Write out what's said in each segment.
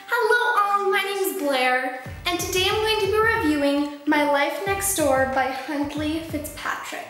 Hello all, my name is Blair, and today I'm going to be reviewing My Life Next Door by Huntley Fitzpatrick.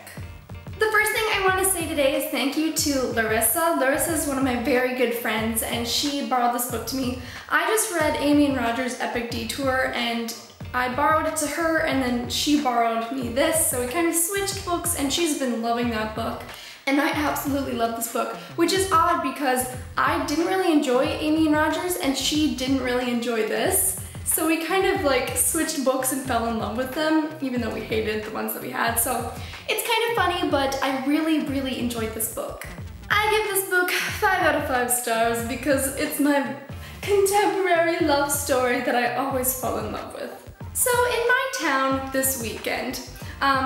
The first thing I want to say today is thank you to Larissa. Larissa is one of my very good friends, and she borrowed this book to me. I just read Amy and Roger's Epic Detour, and I borrowed it to her, and then she borrowed me this, so we kind of switched books, and she's been loving that book. And I absolutely love this book, which is odd because I didn't really enjoy Amy and Rogers and she didn't really enjoy this. So we kind of like switched books and fell in love with them, even though we hated the ones that we had. So it's kind of funny, but I really enjoyed this book. I give this book 5 out of 5 stars because it's my contemporary love story that I always fall in love with. So in my town this weekend,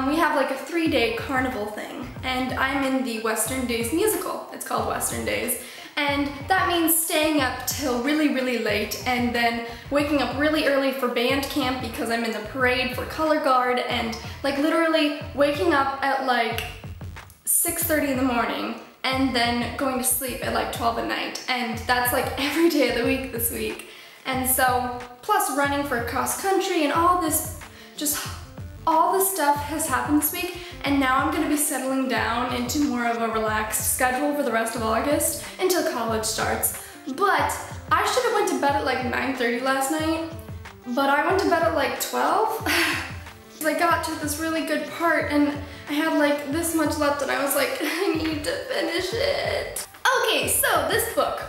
we have like a 3-day carnival thing, and I'm in the Western Days musical. It's called Western Days, and that means staying up till really late and then waking up really early for band camp because I'm in the parade for color guard, and like literally waking up at like 6:30 in the morning and then going to sleep at like 12 at night, and that's like every day of the week this week. And so plus running for cross country and all this stuff has happened this week, and now I'm gonna be settling down into more of a relaxed schedule for the rest of August until college starts. But I should have went to bed at like 9:30 last night, but I went to bed at like 12. I got to this really good part and I had like this much left and I was like, I need to finish it. Okay, so this book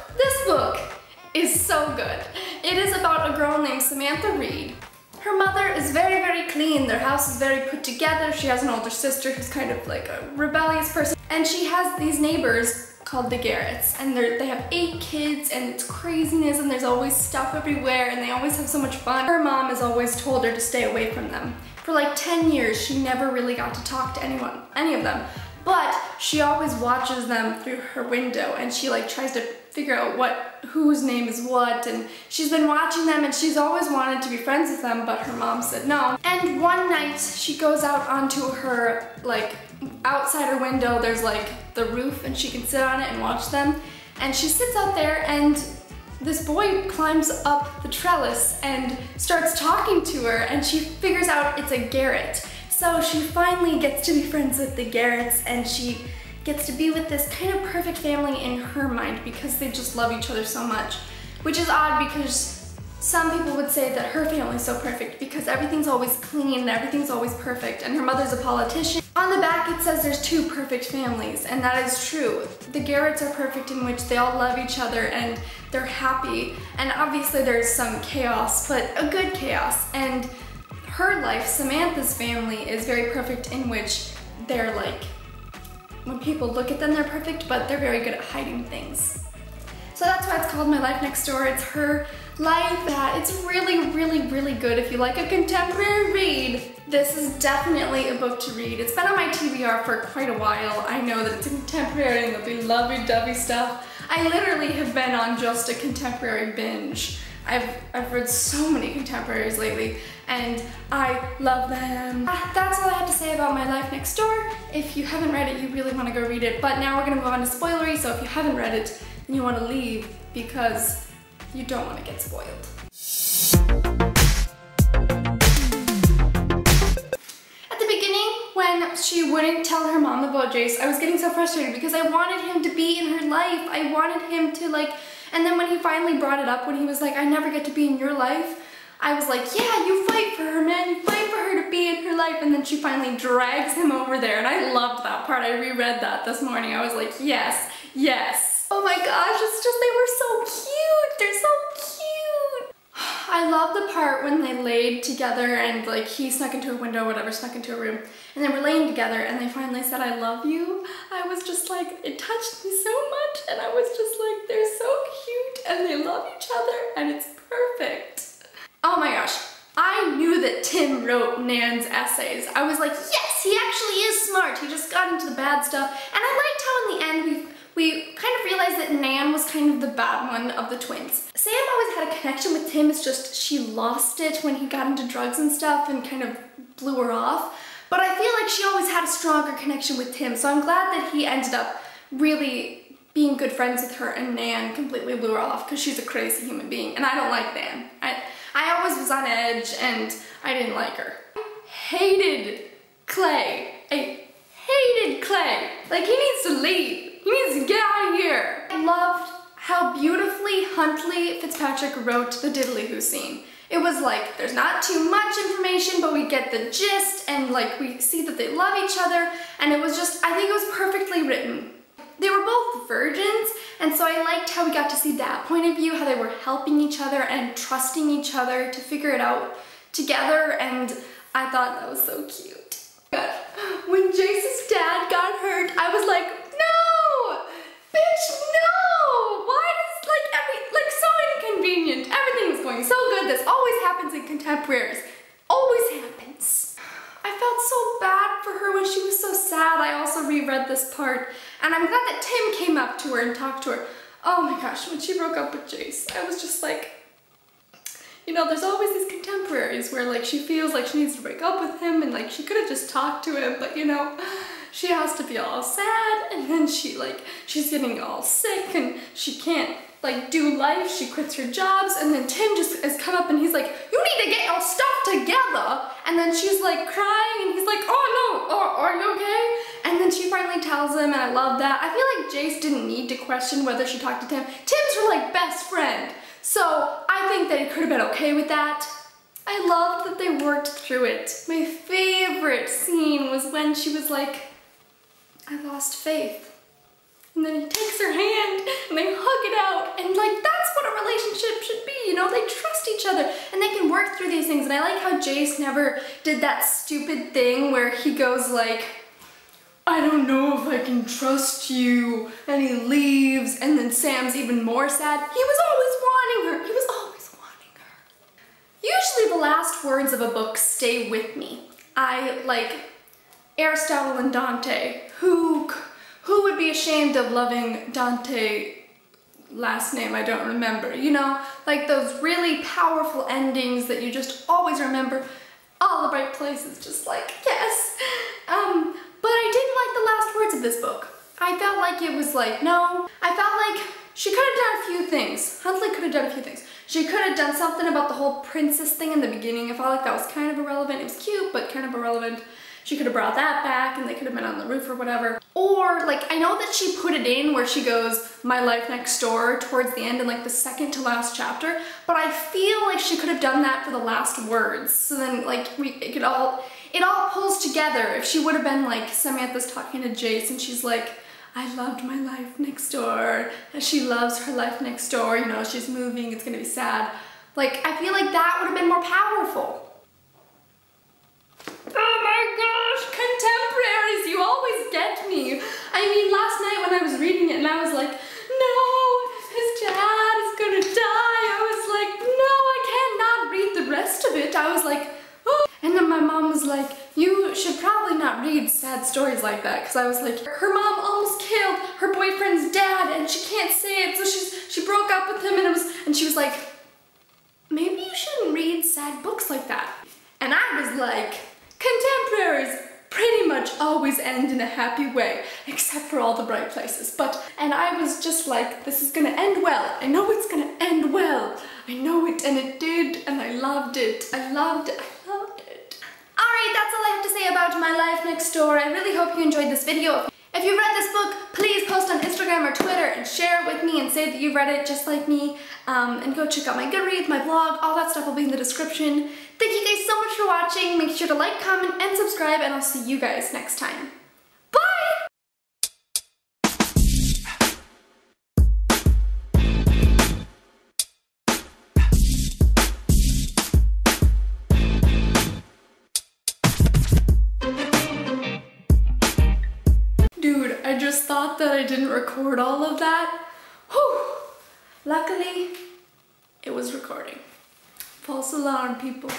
is so good. It is about a girl named Samantha Reed. Her mother is very clean, their house is very put together, she has an older sister who's kind of like a rebellious person, and she has these neighbors called the Garretts, and they have 8 kids, and it's craziness, and there's always stuff everywhere, and they always have so much fun. Her mom has always told her to stay away from them. For like 10 years, she never really got to talk to any of them, but she always watches them through her window, and she like tries to figure out whose name is what, and she's been watching them and she's always wanted to be friends with them, but her mom said no. And one night she goes out onto her, like outside her window there's like the roof and she can sit on it and watch them, and she sits out there and this boy climbs up the trellis and starts talking to her, and she figures out it's a Garrett. So she finally gets to be friends with the Garretts, and she gets to be with this kind of perfect family in her mind because they just love each other so much. Which is odd because some people would say that her family's so perfect because everything's always clean and everything's always perfect, and her mother's a politician. On the back it says there's 2 perfect families, and that is true. The Garretts are perfect in which they all love each other and they're happy, and obviously there's some chaos, but a good chaos. And her life, Samantha's family, is very perfect in which they're like, when people look at them they're perfect, but they're very good at hiding things. So that's why it's called My Life Next Door. It's her life. Yeah, it's really good if you like a contemporary read. This is definitely a book to read. It's been on my TBR for quite a while. I know that it's a contemporary and there'll be lovey-dovey stuff. I literally have been on just a contemporary binge. I've read so many contemporaries lately, and I love them. That's all I have to say about My Life Next Door. If you haven't read it, you really want to go read it. But now we're going to move on to spoilery, so if you haven't read it, then you want to leave because you don't want to get spoiled. At the beginning, when she wouldn't tell her mom about Jace, I was getting so frustrated because I wanted him to be in her life. I wanted him to like, and then when he finally brought it up, when he was like, I never get to be in your life, I was like, yeah, you fight for her, man. You fight for her to be in her life. And then she finally drags him over there, and I loved that part. I reread that this morning. I was like, yes. Oh my gosh, it's just, they were so cute. They're so cute. I love the part when they laid together and like he snuck into a window, whatever, snuck into a room, and they were laying together and they finally said, I love you. I was just like, it touched me so much, and I was just like, they're so cute and they love each other and it's perfect. Oh my gosh, I knew that Tim wrote Nan's essays. I was like, yes, he actually is smart. He just got into the bad stuff. And I liked how in the end we kind of realized that Nan was kind of the bad one of the twins. Sam always had a connection with Tim, it's just she lost it when he got into drugs and stuff and kind of blew her off. But I feel like she always had a stronger connection with Tim, so I'm glad that he ended up really being good friends with her, and Nan completely blew her off because she's a crazy human being, and I don't like Nan. I always was on edge, and I didn't like her. Hated Clay. I hated Clay. Like, he needs to leave. He needs to get out of here. I loved how beautifully Huntley Fitzpatrick wrote the diddly-hoo scene. It was like, there's not too much information, but we get the gist, and like, we see that they love each other, and it was just, I think it was perfectly written. They were both virgins, and so I liked how we got to see that point of view, how they were helping each other and trusting each other to figure it out together, and I thought that was so cute. When Jace's dad got hurt, I was like, no! Bitch, no! Why does, like, so inconvenient. Everything was going so good. This always happens in contemporaries. Always happens. I felt so bad for her when she was so sad. I also reread this part, and I'm glad that Tim came up to her and talked to her. Oh my gosh, when she broke up with Jace, I was just like, you know, there's always these contemporaries where like she feels like she needs to break up with him, and like she could have just talked to him, but you know, she has to be all sad, and then she's getting all sick, and she can't like do life. She quits her jobs, and then Tim just has come up and he's like, you need to get your stuff together, and then she's like crying, and he's like, oh no, are you okay? And then she finally tells him, and I love that. I feel like Jace didn't need to question whether she talked to Tim. Tim's her like best friend, so I think that he could have been okay with that. I loved that they worked through it. My favorite scene was when she was like, I lost faith. And then he takes her hand and they hug it out, and like, that's what a relationship should be, you know? They trust each other and they can work through these things. And I like how Jace never did that stupid thing where he goes like, I don't know if I can trust you, and he leaves, and then Sam's even more sad. He was always wanting her. He was always wanting her. Usually the last words of a book stay with me. I like Aristotle and Dante. Who would be ashamed of loving Dante, last name I don't remember, you know? Like those really powerful endings that you just always remember. All the right places, just like, yes. But I didn't like the last words of this book. I felt like it was like, no. I felt like she could have done a few things. Huntley could have done a few things. She could have done something about the whole princess thing in the beginning. I felt like that was kind of irrelevant. It was cute, but kind of irrelevant. She could have brought that back, and they could have been on the roof or whatever. Or, like, I know that she put it in where she goes, my life next door, towards the end in like the second to last chapter, but I feel like she could have done that for the last words. So then, like, it all pulls together. If she would have been like Samantha's talking to Jace, and she's like, I loved my life next door, and she loves her life next door, you know, she's moving, it's gonna be sad. Like, I feel like that would have been more powerful. Oh my gosh, contemporaries, you always get me. I mean, last night when I was reading it and I was like, no, his dad is gonna die. I was like, no, I cannot read the rest of it. I was like, oh. And then my mom was like, you should probably not read sad stories like that, because I was like, her mom almost killed her boyfriend's dad and she can't say it, so she broke up with him, and she was like, maybe you shouldn't read sad books like that. And I was like, contemporaries pretty much always end in a happy way, except for all the bright places. And I was just like, this is gonna end well. I know it's gonna end well. I know it, and it did, and I loved it. I loved it, I loved it. Alright, that's all I have to say about my life next door. I really hope you enjoyed this video. If you read this book, please post on Instagram or Twitter and share it with me and say that you read it just like me. And go check out my Goodreads, my blog, all that stuff will be in the description. Thank you guys so much for watching. Make sure to like, comment, and subscribe, and I'll see you guys next time. Bye! Dude, I just thought that I didn't record all of that. Whew! Luckily, it was recording. False alarm, people.